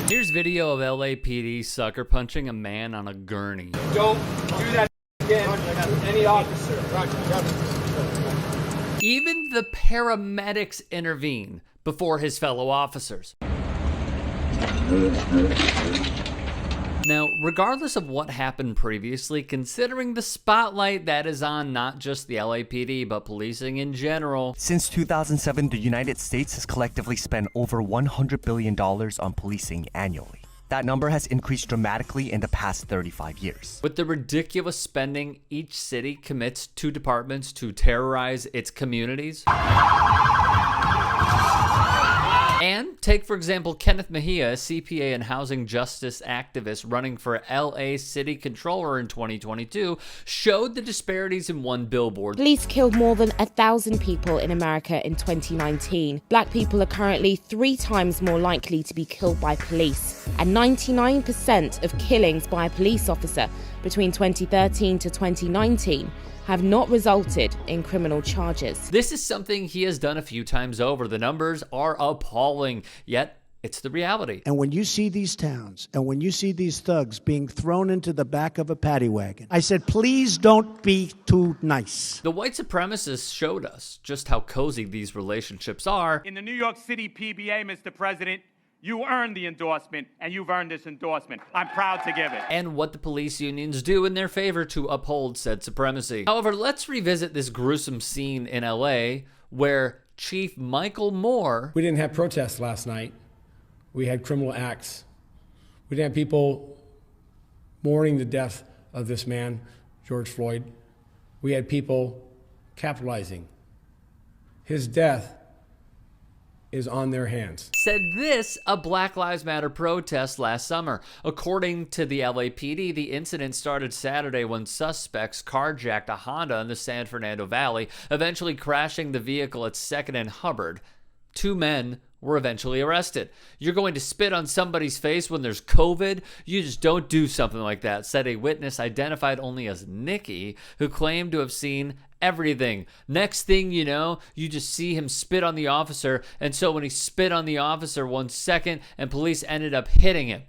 Here's video of LAPD sucker punching a man on a gurney. Don't do that again to any officer. Even the paramedics intervene before his fellow officers. Now, regardless of what happened previously, considering the spotlight that is on not just the LAPD, but policing in general. Since 2007, the United States has collectively spent over $100 billion on policing annually. That number has increased dramatically in the past 35 years. With the ridiculous spending, each city commits to departments to terrorize its communities. And take, for example, Kenneth Mejia, a CPA and housing justice activist running for LA City Controller in 2022, showed the disparities in one billboard. Police killed more than 1,000 people in America in 2019. Black people are currently 3 times more likely to be killed by police. And 99% of killings by a police officer between 2013 to 2019 have not resulted in criminal charges. This is something he has done a few times over. The numbers are appalling, yet it's the reality. And when you see these towns and when you see these thugs being thrown into the back of a paddy wagon, I said, please don't be too nice. The white supremacists showed us just how cozy these relationships are. In the New York City PBA, Mr. President, you earned the endorsement, and you've earned this endorsement. I'm proud to give it. And what the police unions do in their favor to uphold said supremacy. However, let's revisit this gruesome scene in LA where Chief Michael Moore... We didn't have protests last night. We had criminal acts. We didn't have people mourning the death of this man, George Floyd. We had people capitalizing. His death is on their hands. Said this a Black Lives Matter protest last summer. According to the LAPD, the incident started Saturday when suspects carjacked a Honda in the San Fernando Valley, eventually crashing the vehicle at 2nd and Hubbard. 2 men were eventually arrested. You're going to spit on somebody's face when there's COVID? You just don't do something like that, said a witness identified only as Nikki, who claimed to have seen everything. Next thing you know, you just see him spit on the officer, and so when he spit on the officer 1 second, and police ended up hitting him.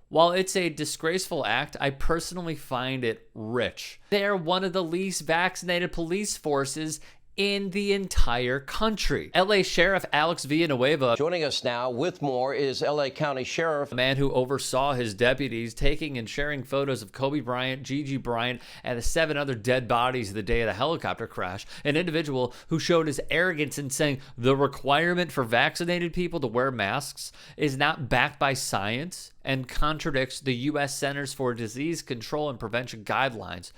While it's a disgraceful act, I personally find it rich. They're one of the least vaccinated police forces in the entire country. LA Sheriff Alex Villanueva. Joining us now with more is LA County Sheriff. A man who oversaw his deputies taking and sharing photos of Kobe Bryant, Gigi Bryant, and the 7 other dead bodies the day of the helicopter crash. An individual who showed his arrogance in saying the requirement for vaccinated people to wear masks is not backed by science and contradicts the U.S. Centers for Disease Control and Prevention guidelines.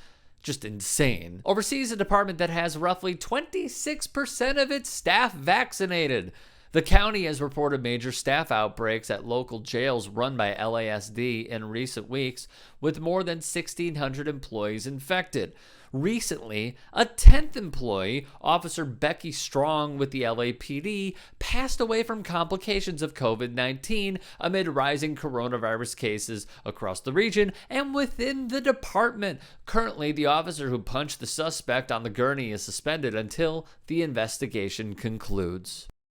Just insane. Oversees a department that has roughly 26% of its staff vaccinated. The county has reported major staff outbreaks at local jails run by LASD in recent weeks, with more than 1,600 employees infected. Recently, a 10th employee, Officer Becky Strom with the LAPD, passed away from complications of COVID-19 amid rising coronavirus cases across the region and within the department. Currently, the officer who punched the suspect on the gurney is suspended until the investigation concludes.